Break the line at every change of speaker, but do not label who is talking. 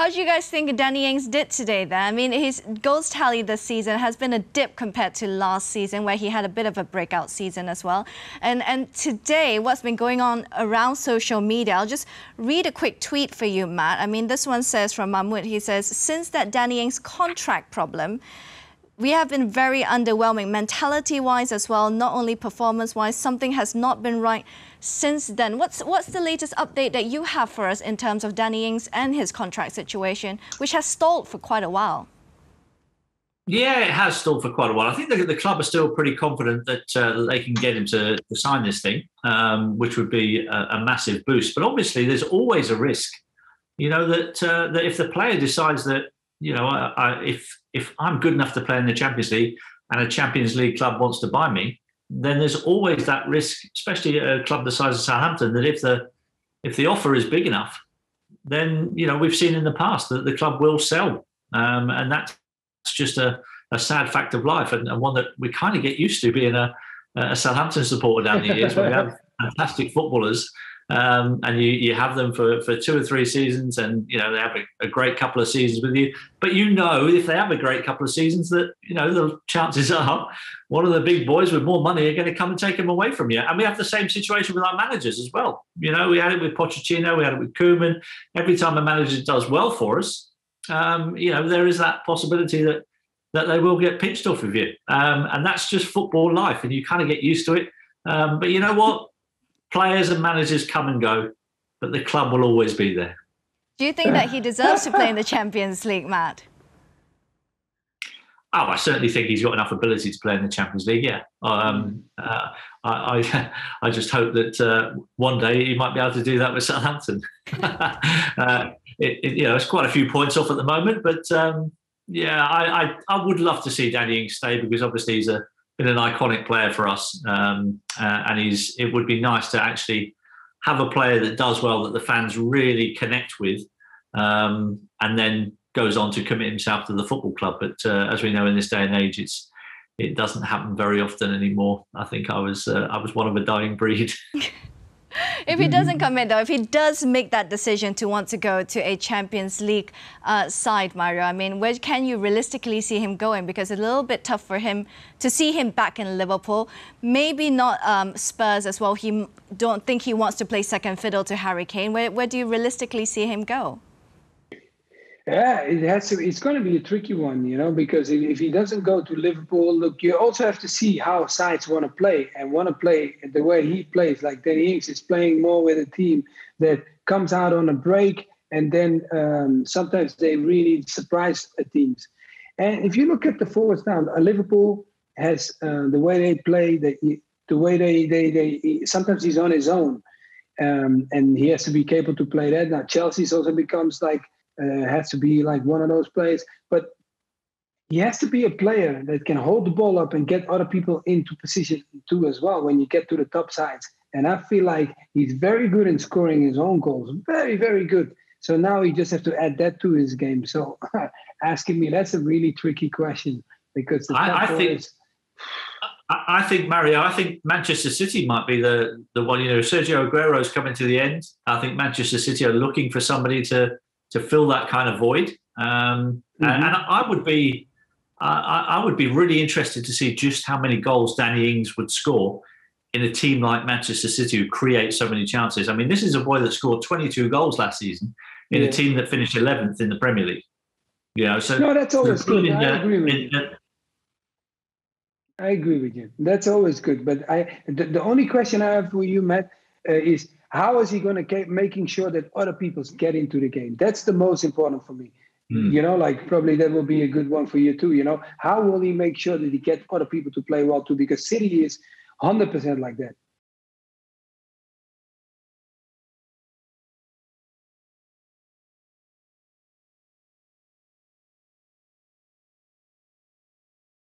How do you guys think Danny Ings did today then? I mean, his goals tally this season has been a dip compared to last season, where he had a bit of a breakout season as well. And today, what's been going on around social media, I'll just read a quick tweet for you, Matt. I mean, this one says from Mahmoud, he says, since that Danny Ings contract problem, we have been very underwhelming, mentality-wise as well, not only performance-wise. Something has not been right since then. What's the latest update that you have for us in terms of Danny Ings and his contract situation, which has stalled for quite a while?
Yeah, it has stalled for quite a while. I think the club are still pretty confident that they can get him to sign this thing, which would be a massive boost. But obviously, there's always a risk, that if the player decides that, if I'm good enough to play in the Champions League and a Champions League club wants to buy me, then there's always that risk, especially a club the size of Southampton, that if the offer is big enough, then we've seen in the past that the club will sell, and that's just a sad fact of life, and one that we kind of get used to being a Southampton supporter down the years, where we have fantastic footballers. And you have them for 2 or 3 seasons, and they have a great couple of seasons with you. But if they have a great couple of seasons, that the chances are one of the big boys with more money are going to come and take them away from you. And we have the same situation with our managers as well. We had it with Pochettino, we had it with Koeman. Every time a manager does well for us, there is that possibility that they will get pinched off of you, and that's just football life, and you kind of get used to it. But you know what? Players and managers come and go, but the club will always be there.
Do you think that he deserves to play in the Champions League, Matt?
Oh, I certainly think he's got enough ability to play in the Champions League, yeah. I just hope that one day he might be able to do that with Southampton. It's quite a few points off at the moment, but I would love to see Danny Ings stay, because obviously he's been an iconic player for us, and it would be nice to actually have a player that does well, that the fans really connect with, and then goes on to commit himself to the football club. But as we know, in this day and age, it doesn't happen very often anymore. I think I was one of a dying breed.
If he doesn't commit, though, if he does make that decision to want to go to a Champions League side, Mario, I mean, where can you realistically see him going? Because it's a little bit tough for him to see him back in Liverpool. Maybe not Spurs as well. He don't think he wants to play second fiddle to Harry Kane. Where do you realistically see him go?
Yeah, it's going to be a tricky one, because if he doesn't go to Liverpool, look, you also have to see how sides want to play the way he plays. Like Danny Ings is playing more with a team that comes out on a break, and then sometimes they really surprise teams. And if you look at the forwards now, Liverpool has the way they play, the way they sometimes he's on his own, and he has to be capable to play that. Now Chelsea's also becomes like. Has to be like one of those players, but he has to be a player that can hold the ball up and get other people into position too as well when you get to the top sides. And I feel like he's very good in scoring his own goals, very, very good. So now he just has to add that to his game. So asking me, that's a really tricky question, because I
think Mario, I think Manchester City might be the one. Sergio Aguero's coming to the end. I think Manchester City are looking for somebody to fill that kind of void, and I would be really interested to see just how many goals Danny Ings would score in a team like Manchester City, who create so many chances. I mean, this is a boy that scored 22 goals last season in a team that finished 11th in the Premier League. So
no, that's always good. I agree with you. I agree with you. That's always good. But the only question I have for you, Matt, is, how is he going to keep making sure that other people get into the game? That's the most important for me. Probably that will be a good one for you too. How will he make sure that he gets other people to play well too? Because City is 100% like that.